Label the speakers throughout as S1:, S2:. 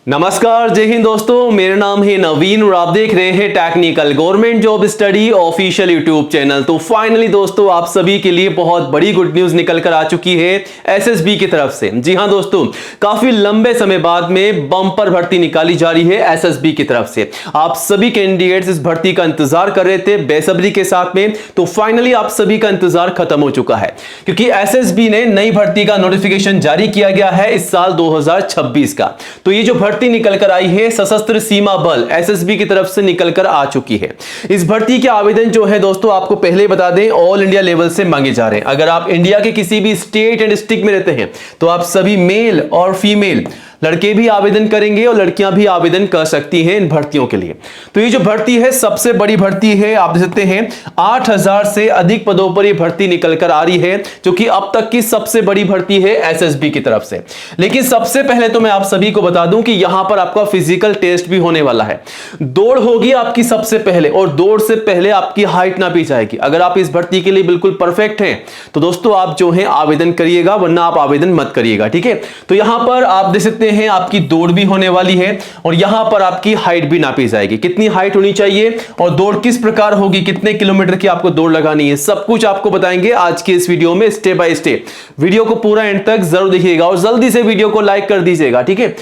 S1: नमस्कार, जय हिंद दोस्तों। मेरा नाम है नवीन और आप देख रहे हैं technical government job study official YouTube channel. तो फाइनली दोस्तों, आप सभी के लिए बहुत बड़ी गुड न्यूज निकल कर आ चुकी है एसएसबी की तरफ से। जी हां दोस्तों, काफी लंबे समय बाद में बम्पर भर्ती निकाली जा रही है एसएसबी की तरफ से। आप सभी कैंडिडेट्स इस भर्ती का इंतजार कर रहे थे बेसब्री के साथ में, तो फाइनली आप सभी का इंतजार खत्म हो चुका है, क्योंकि एसएसबी ने नई भर्ती का नोटिफिकेशन जारी किया गया है इस साल 2026 का। तो ये जो भर्ती निकल कर आई है सशस्त्र सीमा बल एसएसबी की तरफ से निकल कर आ चुकी है। इस भर्ती के आवेदन जो है दोस्तों, आपको पहले बता दें, ऑल इंडिया लेवल से मांगे जा रहे हैं। अगर आप इंडिया के किसी भी स्टेट एंड डिस्ट्रिक्ट में रहते हैं तो आप सभी मेल और फीमेल, लड़के भी आवेदन करेंगे और लड़कियां भी आवेदन कर सकती हैं इन भर्तियों के लिए। तो ये जो भर्ती है सबसे बड़ी भर्ती है। आप देख सकते हैं 8000 से अधिक पदों पर ये भर्ती निकल कर आ रही है, जो कि अब तक की सबसे बड़ी भर्ती है एसएसबी की तरफ से। लेकिन सबसे पहले तो मैं आप सभी को बता दूं कि यहां पर आपका फिजिकल टेस्ट भी होने वाला है। दौड़ होगी आपकी सबसे पहले, और दौड़ से पहले आपकी हाइट नापी जाएगी। अगर आप इस भर्ती के लिए बिल्कुल परफेक्ट हैं तो दोस्तों आप जो है आवेदन करिएगा, वरना आप आवेदन मत करिएगा, ठीक है। तो यहां पर आप देख सकते हैं आपकी दौड़ भी होने वाली है और यहां पर आपकी हाइट भी नापी जाएगी। कितनी हाइट होनी चाहिए और दौड़ किस प्रकार होगी, कितने किलोमीटर की आपको दौड़ लगानी है, सब कुछ आपको बताएंगे आज के इस वीडियो में स्टेप बाय स्टेप। वीडियो को पूरा एंड तक जरूर देखिएगा और जल्दी से वीडियो को लाइक कर दीजिएगा, ठीक है।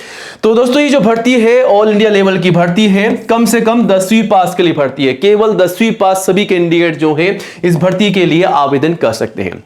S1: तो दोस्तों, ये जो भर्ती है ऑल इंडिया लेवल की भर्ती है, कम से कम 10वीं पास के लिए भर्ती है। केवल 10वीं पास सभी कैंडिडेट जो है इस भर्ती के लिए आवेदन कर सकते हैं।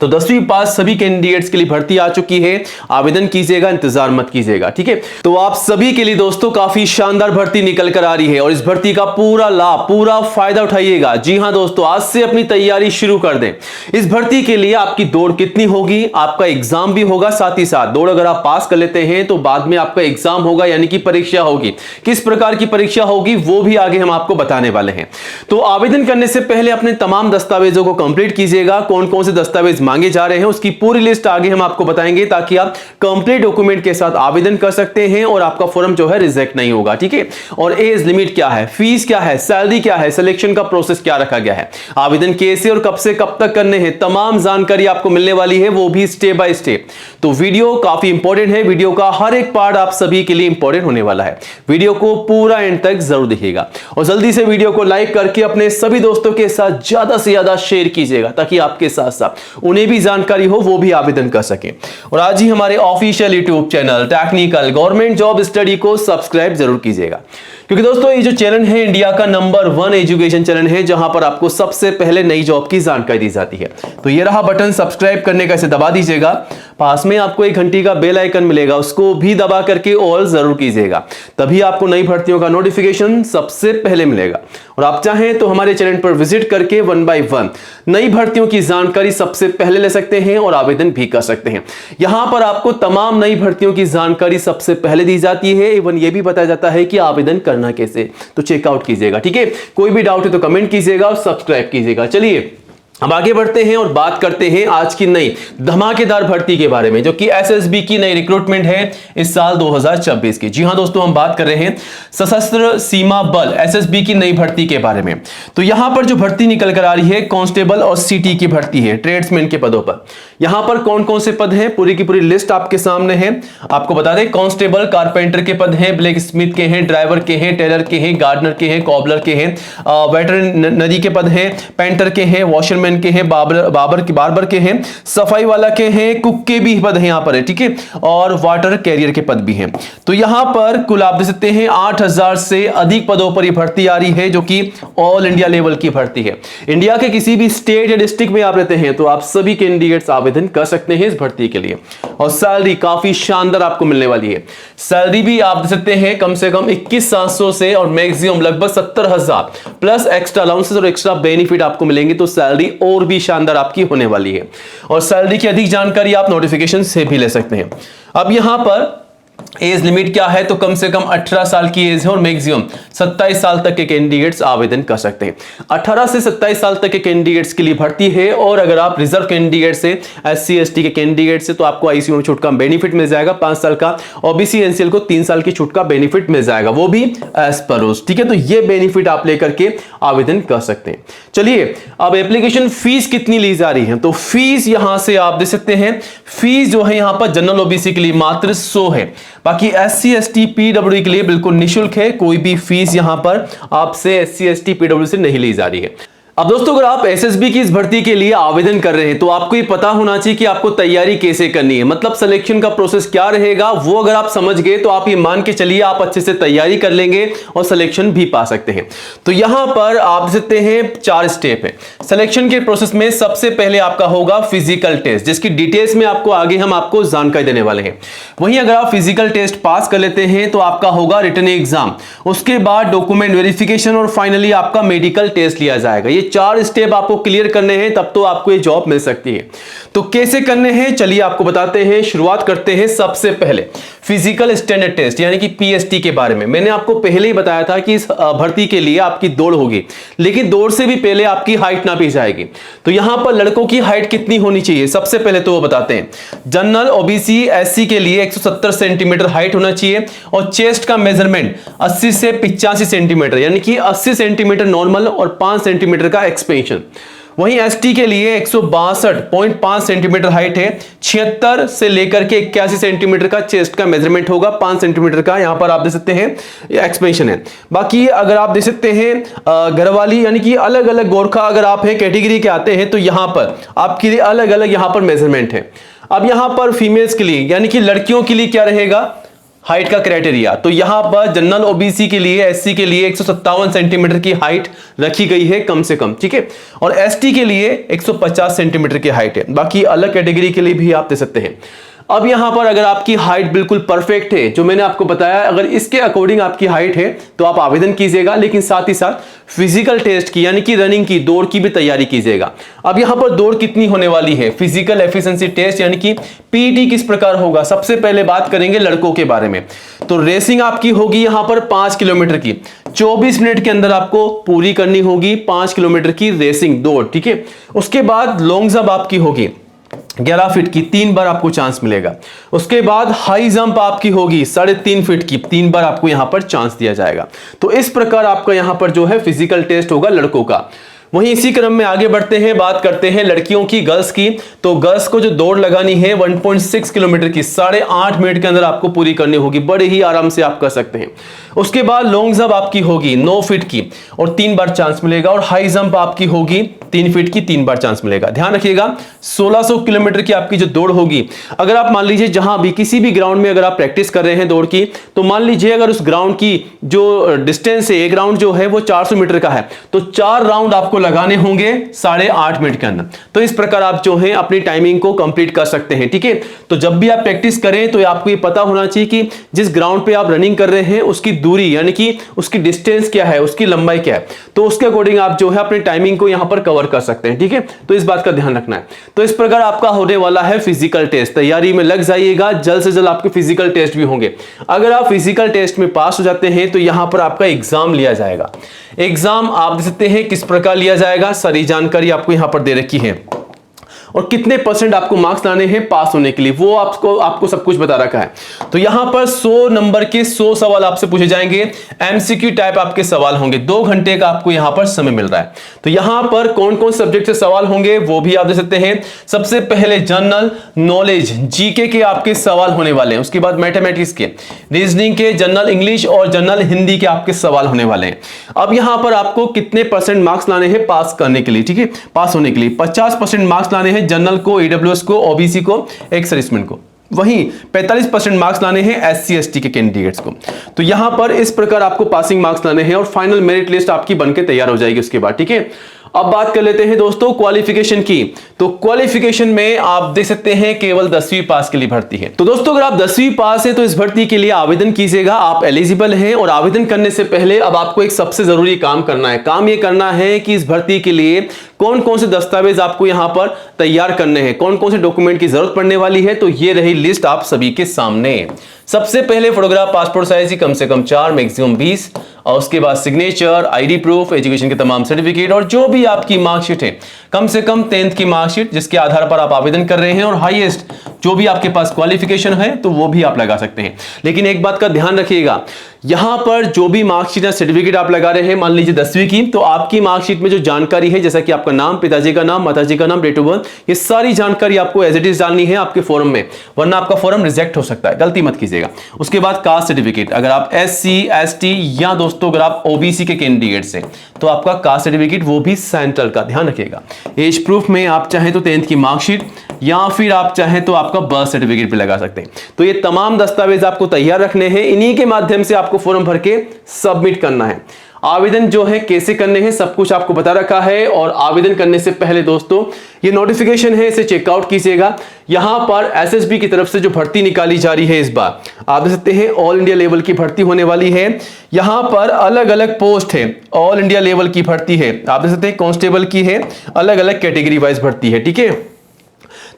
S1: तो 10वीं पास सभी कैंडिडेट्स के लिए भर्ती आ चुकी है। आवेदन कीजिएगा, इंतजार मत कीजिएगा, ठीक है। तो आप सभी के लिए दोस्तों काफी शानदार भर्ती निकल कर आ रही है और इस भर्ती का पूरा लाभ, पूरा फायदा उठाइएगा। जी हां दोस्तों, आज से अपनी तैयारी शुरू कर दें। इस भर्ती के लिए आपकी दौड़ कितनी होगी, आपका एग्जाम भी होगा साथ ही साथ। दौड़ अगर आप पास कर लेते हैं तो बाद में आपका एग्जाम होगा, यानी कि परीक्षा होगी। किस प्रकार की परीक्षा होगी वो भी आगे हम आपको बताने वाले हैं। तो आवेदन करने से पहले अपने तमाम दस्तावेजों को कंप्लीट कीजिएगा। कौन कौन से दस्तावेज मांगे जा रहे हैं उसकी पूरी लिस्ट आगे हम आपको बताएंगे, ताकि आप कंप्लीट डॉक्यूमेंट के साथ आवेदन कर सकते हैं और आपका फॉर्म जो है रिजेक्ट नहीं होगा, ठीक है। और एज लिमिट क्या है, फीस क्या है, सैलरी क्या है, सिलेक्शन का प्रोसेस क्या रखा गया है, आवेदन कैसे और कब से कब तक करने हैं, तमाम जानकारी आपको मिलने वाली है, वो भी स्टेप बाय स्टेप। तो वीडियो काफी इंपॉर्टेंट है। वीडियो का हर एक पार्ट आप सभी के लिए इंपॉर्टेंट होने वाला है। वीडियो को पूरा एंड तक जरूर देखिएगा और जल्दी से वीडियो को लाइक करके अपने सभी दोस्तों के साथ ज्यादा से ज्यादा शेयर कीजिएगा, ताकि आपके साथ साथ उन्हें भी जानकारी हो, वो भी आवेदन कर सके। और आज ही हमारे official YouTube channel technical government job study को सब्सक्राइब जरूर कीजिएगा, क्योंकि दोस्तों ये जो चैनल है इंडिया का नंबर 1 एजुकेशन चैनल है, जहां पर आपको सबसे पहले नई जॉब की जानकारी दी जाती है। तो ये रहा बटन सब्सक्राइब करने का, इसे दबा दीजिएगा। पास में आपको एक घंटी का बेल आइकन मिलेगा, उसको भी दबा करके ऑल जरूर कीजिएगा, तभी आपको नई भर्तियों का नोटिफिकेशन सबसे पहले मिलेगा। और आप चाहें तो हमारे चैनल पर विजिट करके 1 बाय 1 नई भर्तियों की जानकारी सबसे पहले ले सकते हैं और आवेदन भी कर सकते हैं। यहां पर आपको तमाम नई भर्तियों की जानकारी सबसे पहले दी जाती है। इवन ये भी बताया जाता है कि आवेदन करना कैसे, तो चेकआउट कीजिएगा, ठीक है। कोई भी डाउट है तो कमेंट कीजिएगा और सब्सक्राइब कीजिएगा। चलिए अब आगे बढ़ते हैं और बात करते हैं आज की नई धमाकेदार भर्ती के बारे में, जो कि एसएसबी की नई रिक्रूटमेंट है इस साल 2026 की। जी हां दोस्तों, हम बात कर रहे हैं सशस्त्र सीमा बल एसएसबी की नई भर्ती के बारे में। तो यहां पर जो भर्ती निकल कर आ रही है कांस्टेबल और सिटी की भर्ती है, ट्रेड्समैन के पदों पर। यहां पर कौन कौन से पद हैं, पूरी की पूरी लिस्ट आपके सामने है। आपको बता दें, कांस्टेबल कारपेंटर के पद हैं, ब्लैक स्मिथ के हैं, ड्राइवर के हैं, टेलर के हैं, गार्डनर के हैं, कॉबलर के हैं, वेटरनरी के पद हैं, पेंटर के हैं, वॉशरमैन के हैं, बार्बर के हैं, सफाई वाला के हैं, कुक के भी पद हैं यहां पर है, ठीक है। और वाटर कैरियर के पद भी हैं। तो यहां पर कुल आप देख सकते हैं 8000 से अधिक पदों पर यह भर्ती आ रही है, जो कि ऑल इंडिया लेवल की भर्ती है। इंडिया के किसी भी स्टेट या डिस्ट्रिक्ट में आप रहते हैं तो आप सभी कैंडिडेट्स आवेदन कर सकते हैं इस भर्ती के लिए। और सैलरी काफी शानदार आपको मिलने वाली है। सैलरी भी आप देख सकते हैं कम से कम 21,700 से और मैक्सिमम लगभग 70,000 प्लस एक्स्ट्रा अलाउंसेस और एक्स्ट्रा बेनिफिट आपको मिलेंगे। तो सैलरी और भी शानदार आपकी होने वाली है और सैलरी की अधिक जानकारी आप नोटिफिकेशन से भी ले सकते हैं। अब यहां पर एज लिमिट क्या है, तो कम से कम 18 साल की एज है और मैक्सिमम 27 साल तक के कैंडिडेट्स आवेदन कर सकते हैं। 18 से 27 साल तक के कैंडिडेट्स के लिए भर्ती है। और अगर आप रिजर्व कैंडिडेट से, SC ST के कैंडिडेट से, तो आपको आईसीयू में छूट का बेनिफिट मिल जाएगा 5 साल का। OBC NCL को 3 साल की छूट का बेनिफिट मिल जाएगा, वो भी एज पर रूल्स, ठीक है। तो ये बेनिफिट आप लेकर के आवेदन कर सकते हैं। चलिए अब एप्लीकेशन फीस कितनी ली जा रही है, तो फीस यहां से आप देख सकते हैं। फीस जो है यहां पर जनरल OBC के लिए मात्र 100 है। बाकी SC ST PWD के लिए बिल्कुल निःशुल्क है, कोई भी फीस यहां पर आपसे SC ST PWD से नहीं ली जा रही है। अब दोस्तों अगर आप SSB की इस भर्ती के लिए आवेदन कर रहे हैं तो आपको ये पता होना चाहिए कि आपको तैयारी कैसे करनी है, मतलब सिलेक्शन का प्रोसेस क्या रहेगा वो अगर आप समझ गए तो आप ये मान के चलिए आप अच्छे से तैयारी कर लेंगे और सिलेक्शन भी पा सकते हैं। तो यहां पर आप देख सकते हैं 4 स्टेप है सिलेक्शन के प्रोसेस में। सबसे पहले आपका होगा फिजिकल टेस्ट, जिसकी डिटेल्स में आपको आगे हम आपको जानकारी देने वाले हैं। वहीं अगर आप फिजिकल टेस्ट पास कर लेते हैं तो आपका होगा रिटन एग्जाम, उसके बाद डॉक्यूमेंट वेरिफिकेशन और फाइनली आपका मेडिकल टेस्ट लिया जाएगा। ये 4 स्टेप आपको क्लियर करने हैं, तब तो आपको ये जॉब मिल सकती है। तो कैसे करने हैं चलिए आपको बताते हैं। शुरुआत करते हैं सबसे पहले फिजिकल स्टैंडर्ड टेस्ट यानी कि PST के बारे में। मैंने आपको पहले ही बताया था कि इस भर्ती के लिए आपकी दौड़ होगी, लेकिन दौड़ से भी पहले आपकी हाइट नापी जाएगी। तो यहां पर लड़कों की हाइट कितनी होनी चाहिए सबसे पहले तो वो बताते हैं। जनरल OBC SC के लिए 170 सेंटीमीटर हाइट होना चाहिए और चेस्ट का मेजरमेंट 80 से 85 सेंटीमीटर यानी कि 80 सेंटीमीटर नॉर्मल और 5 सेंटीमीटर का एक्सपेंशन। वहीं ST के लिए 162.5 सेंटीमीटर हाइट है, 76 से लेकर के 81 सेंटीमीटर का चेस्ट का मेजरमेंट होगा, 5 सेंटीमीटर का यहां पर आप देख सकते हैं एक्सपेंशन है। बाकी अगर आप देख सकते हैं घरवाली यानी कि अलग अलग गोरखा अगर आप है कैटेगरी के आते हैं तो यहां पर आपके लिए अलग अलग यहां पर मेजरमेंट है। अब यहां पर फीमेल्स के लिए यानी कि लड़कियों के लिए क्या रहेगा हाइट का क्राइटेरिया। तो यहां पर जनरल OBC के लिए SC के लिए 157 सेंटीमीटर की हाइट रखी गई है कम से कम, ठीक है, और ST के लिए 150 सेंटीमीटर की हाइट है। बाकी अलग कैटेगरी के लिए भी आप दे सकते हैं। अब यहां पर अगर आपकी हाइट बिल्कुल परफेक्ट है, जो मैंने आपको बताया, अगर इसके अकॉर्डिंग आपकी हाइट है तो आप आवेदन कीजिएगा, लेकिन साथ ही साथ फिजिकल टेस्ट की यानी कि रनिंग की दौड़ की भी तैयारी कीजिएगा। अब यहां पर दौड़ कितनी होने वाली है, फिजिकल एफिशिएंसी टेस्ट यानी कि PET किस प्रकार होगा। सबसे पहले बात करेंगे लड़कों के बारे में। तो रेसिंग आपकी होगी यहां पर 5 किलोमीटर की, 24 मिनट के अंदर आपको पूरी करनी होगी 5 किलोमीटर की रेसिंग दौड़, ठीक है। उसके बाद लॉन्ग जंप आपकी होगी 11 फीट की, 3 बार आपको चांस मिलेगा। उसके बाद हाई जंप आपकी होगी 3.5 फीट की, 3 बार आपको यहां पर चांस दिया जाएगा। तो इस प्रकार आपका यहां पर जो है फिजिकल टेस्ट होगा लड़कों का। वहीं इसी क्रम में आगे बढ़ते हैं, बात करते हैं लड़कियों की, गर्ल्स की। तो गर्ल्स को जो दौड़ लगानी है 1.6 किलोमीटर की 8.5 मिनट के अंदर आपको पूरी करनी होगी, बड़े ही आराम से आप कर सकते हैं। उसके बाद लॉन्ग जंप आपकी होगी 9 फीट की और 3 बार चांस मिलेगा, और हाई जंप आपकी होगी 3 फीट की, 3 बार चांस मिलेगा। ध्यान रखिएगा 1600 किलोमीटर की आपकी जो दौड़ होगी, अगर आप मान लीजिए जहां भी किसी भी ग्राउंड में अगर आप प्रैक्टिस कर रहे हैं दौड़ की, तो मान लीजिए अगर उस ग्राउंड की जो डिस्टेंस है, एक राउंड जो है वो 400 मीटर का है, तो 4 राउंड आपको लगाने होंगे 8.5 मिनट के अंदर। तो इस प्रकार आप जो है अपनी टाइमिंग को कंप्लीट कर सकते हैं, ठीक है। तो जब भी आप प्रैक्टिस करें तो आपको ये पता होना चाहिए कि जिस ग्राउंड पे आप रनिंग कर रहे हैं उसकी दूरी यानी कि उसकी डिस्टेंस क्या है, उसकी लंबाई क्या है, तो उसके अकॉर्डिंग आप जो है अपनी टाइमिंग को यहां पर कवर कर सकते हैं, ठीक है। तो इस बात का ध्यान रखना है। तो इस प्रकार आपका होने वाला है फिजिकल टेस्ट, तैयारी में लग जाइएगा, जल्द से जल्द आपके फिजिकल टेस्ट भी होंगे। अगर आप फिजिकल टेस्ट में पास हो जाते हैं तो यहां पर आपका एग्जाम लिया जाएगा। एग्जाम आप देख सकते हैं किस प्रकार लिया जाएगा, सारी जानकारी आपको यहां पर दे रखी है, और कितने % आपको मार्क्स लाने हैं पास होने के लिए वो आपको सब कुछ बता रखा है। तो यहां पर 100 नंबर के 100 सवाल आपसे पूछे जाएंगे, MCQ टाइप आपके सवाल होंगे, 2 घंटे का आपको यहां पर समय मिल रहा है। तो यहां पर कौन कौन सब्जेक्ट से सवाल होंगे वो भी आप देख सकते हैं। सबसे पहले जनरल नॉलेज GK के आपके सवाल होने वाले हैं, उसके बाद मैथमेटिक्स के, रीजनिंग के, जनरल इंग्लिश और जनरल हिंदी के आपके सवाल होने वाले हैं। अब यहां पर आपको कितने % मार्क्स लाने हैं पास करने के लिए, ठीक है, पास होने के लिए 50% मार्क्स लाने हैं जनरल को, AWS को, OBC को, एक्स सर्विसमैन को। वहीं 45% मार्क्स लाने हैं SC ST के कैंडिडेट्स को। तो यहां पर इस प्रकार आपको पासिंग मार्क्स लाने हैं और फाइनल मेरिट लिस्ट आपकी बनके तैयार हो जाएगी उसके बाद, ठीक है। अब बात कर लेते हैं दोस्तों क्वालिफिकेशन की। तो क्वालिफिकेशन में आप देख सकते हैं केवल 10वीं पास के लिए भर्ती है। तो दोस्तों अगर आप 10वीं पास है तो इस भर्ती के लिए आवेदन कीजिएगा, आप एलिजिबल हैं। और आवेदन करने से पहले अब आपको एक सबसे जरूरी काम करना है। काम ये करना है कि इस भर्ती के लिए कौन कौन से दस्तावेज आपको यहां पर तैयार करने हैं, कौन कौन से डॉक्यूमेंट की जरूरत पड़ने वाली है। तो ये रही लिस्ट आप सभी के सामने। सबसे पहले फोटोग्राफ पासपोर्ट साइज की कम से कम 4, मैक्सिमम 20, और उसके बाद सिग्नेचर, ID प्रूफ, एजुकेशन के तमाम सर्टिफिकेट, और जो भी आपकी मार्कशीट है, कम से कम 10th की मार्कशीट जिसके आधार पर आप आवेदन कर रहे हैं, और हाईएस्ट जो भी आपके पास क्वालिफिकेशन है तो वो भी आप लगा सकते हैं। लेकिन एक बात का ध्यान रखिएगा यहां पर जो भी मार्कशीट या सर्टिफिकेट आप लगा रहे हैं, मान लीजिए 10वीं की, तो आपकी मार्कशीट में जो जानकारी है, जैसा कि आपका नाम, पिताजी का नाम, माताजी का नाम, डेट ऑफ बर्थ, ये सारी जानकारी आपको एज इट इज डालनी है आपके फॉर्म में, वरना आपका फॉर्म रिजेक्ट हो सकता है, गलती मत कीजिएगा। उसके बाद कास्ट सर्टिफिकेट, अगर आप SC ST या दोस्तों अगर आप OBC के कैंडिडेट से, तो आपका कास्ट सर्टिफिकेट वो भी सेंट्रल का, ध्यान रखिएगा। एज प्रूफ में आप चाहें तो 10th की मार्कशीट या फिर आप चाहें तो आपका बर्थ सर्टिफिकेट भी लगा सकते हैं। तो ये तमाम दस्तावेज आपको तैयार रखने हैं, इन्हीं के माध्यम से आपको फॉर्म भर के सबमिट करना है। आवेदन जो है कैसे करने हैं सब कुछ आपको बता रखा है। और आवेदन करने से पहले दोस्तों ये नोटिफिकेशन है, इसे चेकआउट कीजिएगा। यहां पर SSB की तरफ से जो भर्ती निकाली जा रही है इस बार, आप देख सकते हैं ऑल इंडिया लेवल की भर्ती होने वाली है। यहां पर अलग अलग पोस्ट है, ऑल इंडिया लेवल की भर्ती है, आप देख सकते हैं कांस्टेबल की है, अलग अलग कैटेगरी वाइज भर्ती है, ठीक है।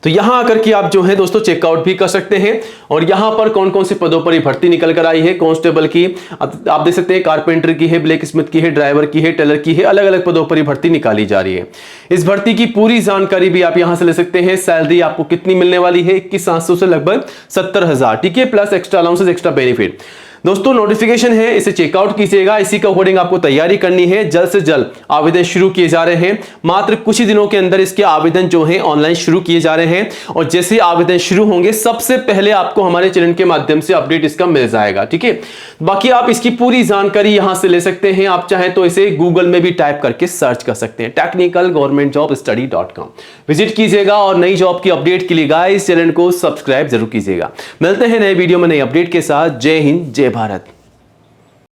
S1: तो यहां आकर के आप जो है दोस्तों चेकआउट भी कर सकते हैं। और यहां पर कौन कौन से पदों पर ये भर्ती निकल कर आई है, कांस्टेबल की आप देख सकते हैं, कारपेंटर की है, ब्लैक स्मिथ की है, ड्राइवर की है, टेलर की है, अलग अलग पदों पर ये भर्ती निकाली जा रही है। इस भर्ती की पूरी जानकारी भी आप यहां से ले सकते हैं। सैलरी आपको कितनी मिलने वाली है, 21,700 से लगभग 70,000, ठीक है, plus extra allowances, extra benefit. दोस्तों नोटिफिकेशन है, इसे चेकआउट कीजिएगा। इसी के अकॉर्डिंग आपको तैयारी करनी है। जल्द से जल्द आवेदन शुरू किए जा रहे हैं, मात्र कुछ ही दिनों के अंदर इसके आवेदन जो है ऑनलाइन शुरू किए जा रहे हैं। और जैसे आवेदन शुरू होंगे सबसे पहले आपको हमारे चैनल के माध्यम से अपडेट इसका मिल जाएगा, ठीक है। बाकी आप इसकी पूरी जानकारी यहां से ले सकते हैं। आप चाहें तो इसे गूगल में भी टाइप करके सर्च कर सकते हैं, technicalgovernmentjobstudy.com विजिट कीजिएगा। और नई जॉब की अपडेट के लिए गाइस चैनल को सब्सक्राइब जरूर कीजिएगा। मिलते हैं नए वीडियो में नई अपडेट के साथ। जय हिंद, जय भारत।